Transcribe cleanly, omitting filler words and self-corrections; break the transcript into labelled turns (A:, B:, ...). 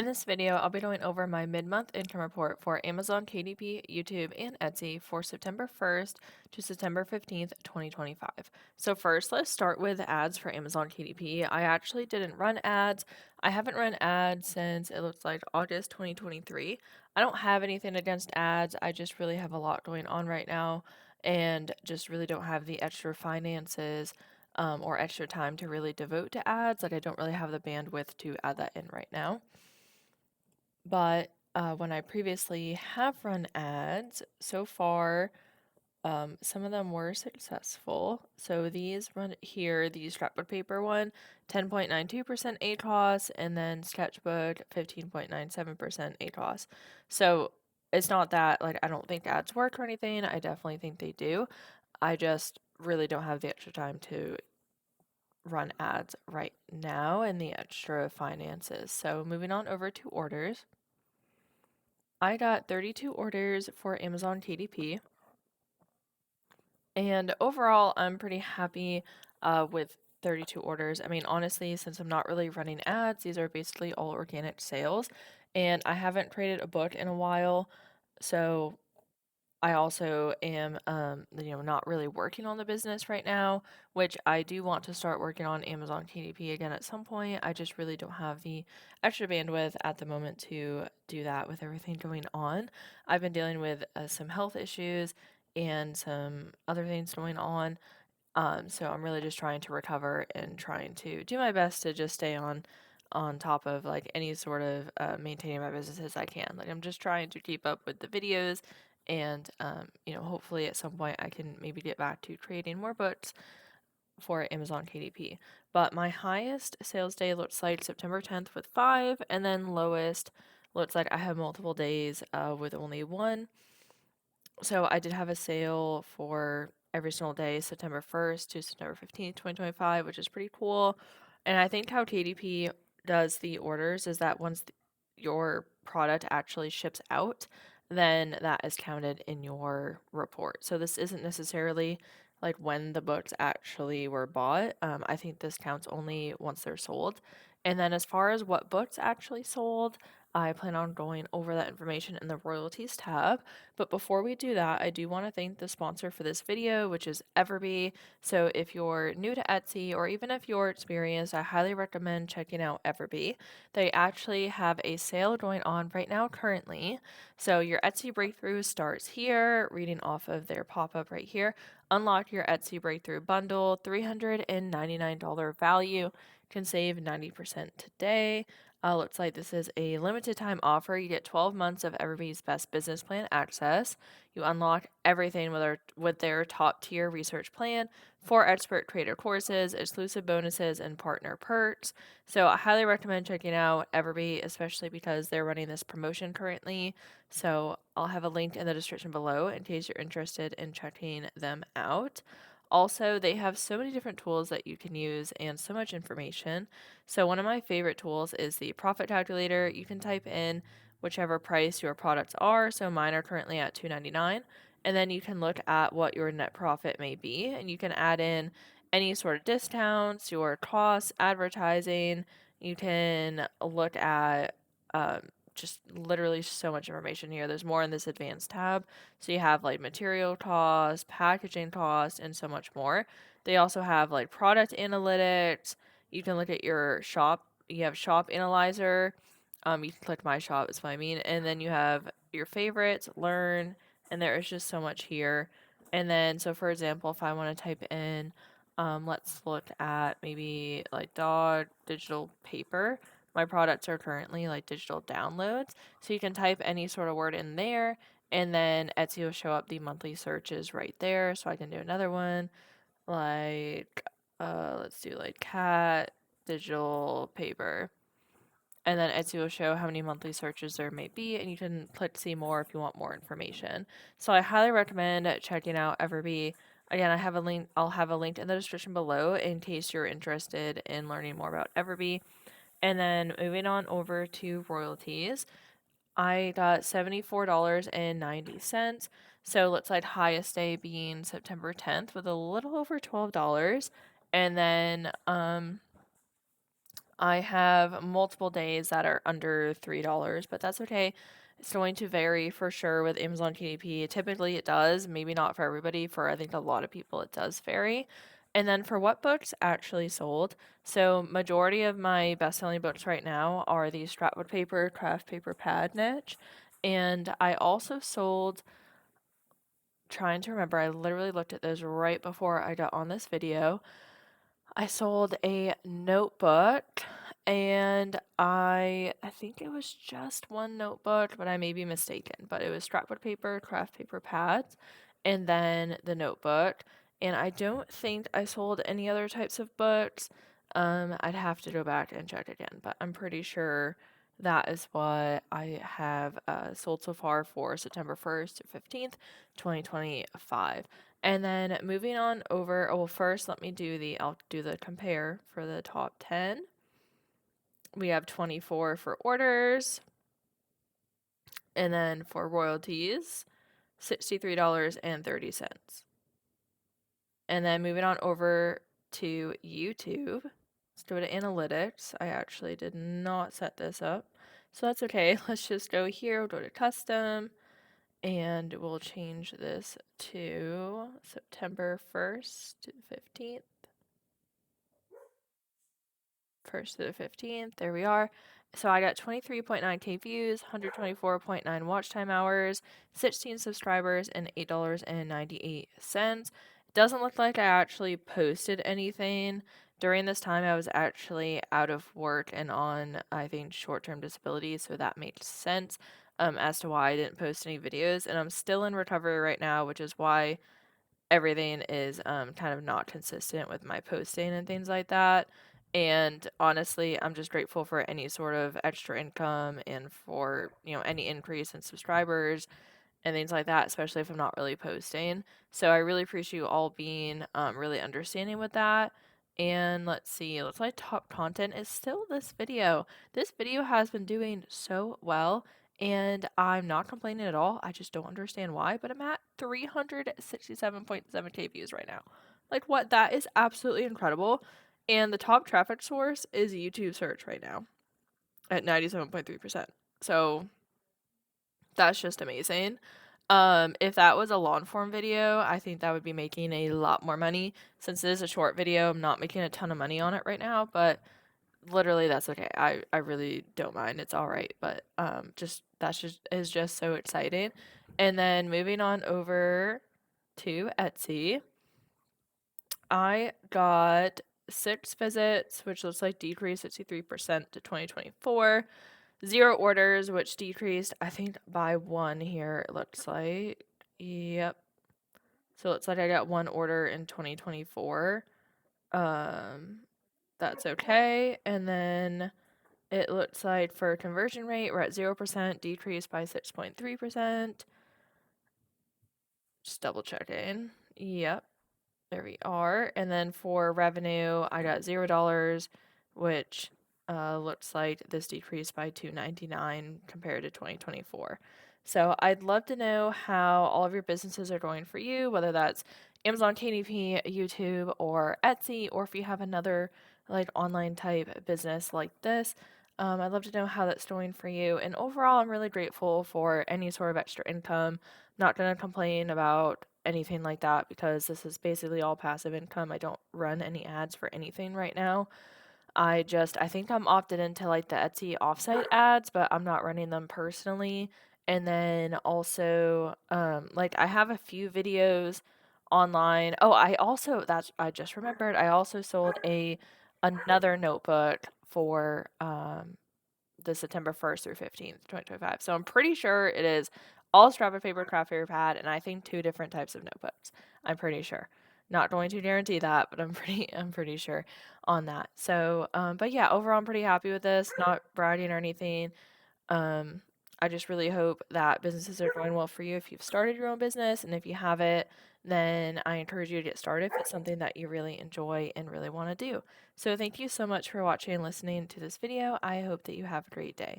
A: In this video, I'll be going over my mid-month income report for Amazon, KDP, YouTube, and Etsy for September 1st to September 15th, 2025. So first, let's start with ads for Amazon KDP. I actually didn't run ads. I haven't run ads since it looks like August 2023. I don't have anything against ads. I just really have a lot going on right now and just really don't have the extra finances or extra time to really devote to ads. Like I don't really have the bandwidth to add that in right now. But when I previously have run ads, so far, some of them were successful. So these run here, the scrapbook paper one, 10.92% ACOS, and then sketchbook, 15.97% ACOS. So it's not that, like, I don't think ads work or anything. I definitely think they do. I just really don't have the extra time to run ads right now and the extra finances. So moving on over to orders. I got 32 orders for Amazon KDP, and overall, I'm pretty happy with 32 orders. I mean, honestly, since I'm not really running ads, these are basically all organic sales, and I haven't created a book in a while, so I also am, not really working on the business right now, which I do want to start working on Amazon KDP again at some point. I just really don't have the extra bandwidth at the moment to do that with everything going on. I've been dealing with some health issues and some other things going on. So I'm really just trying to recover and trying to do my best to just stay on top of like any sort of maintaining my business as I can. Like I'm just trying to keep up with the videos and hopefully at some point I can maybe get back to creating more books for Amazon KDP. But my highest sales day looks like September 10th with 5, and then lowest looks like I have multiple days with only 1. So I did have a sale for every single day, September 1st to September 15th, 2025, which is pretty cool. And I think how KDP does the orders is that once your product actually ships out, then that is counted in your report. So this isn't necessarily like when the books actually were bought. I think this counts only once they're sold. And then as far as what books actually sold, I plan on going over that information in the royalties tab. But before we do that, I do want to thank the sponsor for this video, which is Everbee. So if you're new to Etsy or even if you're experienced, I highly recommend checking out Everbee. They actually have a sale going on right now currently. So your Etsy breakthrough starts here, reading off of their pop-up right here. Unlock your Etsy breakthrough bundle, $399 value, can save 90% today. Looks like this is a limited time offer. You get 12 months of Everbee's best business plan access. You unlock everything with their top tier research plan, 4 expert creator courses, exclusive bonuses, and partner perks. So I highly recommend checking out Everbee, especially because they're running this promotion currently. So I'll have a link in the description below in case you're interested in checking them out. Also, they have so many different tools that you can use and so much information. So one of my favorite tools is the profit calculator. You can type in whichever price your products are. So mine are currently at $2.99. And then you can look at what your net profit may be, and you can add in any sort of discounts, your costs, advertising. You can look at just literally so much information here. There's more in this advanced tab. So you have like material costs, packaging costs, and so much more. They also have like product analytics. You can look at your shop. You have shop analyzer. You can click my shop is what I mean. And then you have your favorites, learn, and there is just so much here. And then, so for example, if I want to type in, let's look at maybe like dog digital paper. My products are currently like digital downloads. So you can type any sort of word in there, and then Etsy will show up the monthly searches right there. So I can do another one like, let's do like cat digital paper. And then Etsy will show how many monthly searches there may be, and you can click see more if you want more information. So I highly recommend checking out Everbee. Again, I'll have a link in the description below in case you're interested in learning more about Everbee. And then moving on over to royalties, I got $74.90. So let's like highest day being September 10th with a little over $12. And then I have multiple days that are under $3, but that's okay. It's going to vary for sure with Amazon KDP. Typically it does, maybe not for everybody. For I think a lot of people it does vary. And then for what books actually sold, so majority of my best-selling books right now are the scrapbook paper, craft paper pad niche. And I also sold, trying to remember, I literally looked at those right before I got on this video. I sold a notebook and I think it was just one notebook, but I may be mistaken. But it was scrapbook paper, craft paper pads, and then the notebook. And I don't think I sold any other types of books. I'd have to go back and check again, but I'm pretty sure that is what I have sold so far for September 1st to 15th, 2025. And then moving on over, oh, well, first I'll do the compare for the top 10. We have 24 for orders. And then for royalties, $63.30. And then moving on over to YouTube, let's go to analytics. I actually did not set this up, so that's okay. Let's just go here, we'll go to custom, and we'll change this to September 1st to 15th. 1st to the 15th. There we are. So I got 23.9K views, 124.9 watch time hours, 16 subscribers, and $8.98. Doesn't look like I actually posted anything. During this time, I was actually out of work and on, I think, short-term disability, so that makes sense as to why I didn't post any videos. And I'm still in recovery right now, which is why everything is kind of not consistent with my posting and things like that. And honestly, I'm just grateful for any sort of extra income and for, any increase in subscribers and things like that, especially if I'm not really posting. So I really appreciate you all being really understanding with that. And let's see, looks like top content is still this video. This video has been doing so well, and I'm not complaining at all. I just don't understand why, but I'm at 367.7K views right now. Like, what? That is absolutely incredible. And the top traffic source is YouTube search right now at 97.3%. So that's just amazing. If that was a long form video, I think that would be making a lot more money. Since it is a short video, I'm not making a ton of money on it right now, but literally that's okay. I really don't mind. It's all right. But just so exciting. And then moving on over to Etsy, I got 6 visits, which looks like decreased 63% to 2024. 0 orders, which decreased, I think, by 1 here, it looks like. Yep. So it looks like I got 1 order in 2024. That's okay. And then it looks like for conversion rate, we're at 0%, decreased by 6.3%. Just double checking. Yep. There we are. And then for revenue, I got $0, which looks like this decreased by $2.99 compared to 2024. So I'd love to know how all of your businesses are going for you, whether that's Amazon KDP, YouTube, or Etsy, or if you have another like online type business like this. I'd love to know how that's doing for you. And overall, I'm really grateful for any sort of extra income. Not going to complain about anything like that because this is basically all passive income. I don't run any ads for anything right now. I think I'm opted into like the Etsy offsite ads, but I'm not running them personally. And then also, like I have a few videos online. Oh, I just remembered, I also sold another notebook for the September 1st through 15th, 2025. So I'm pretty sure it is all scrapbook paper, craft paper pad, and I think 2 different types of notebooks. I'm pretty sure. Not going to guarantee that, but I'm pretty sure on that. So, but yeah, overall I'm pretty happy with this. Not bragging or anything. I just really hope that businesses are going well for you if you've started your own business, and if you haven't, then I encourage you to get started if it's something that you really enjoy and really want to do. So thank you so much for watching and listening to this video. I hope that you have a great day.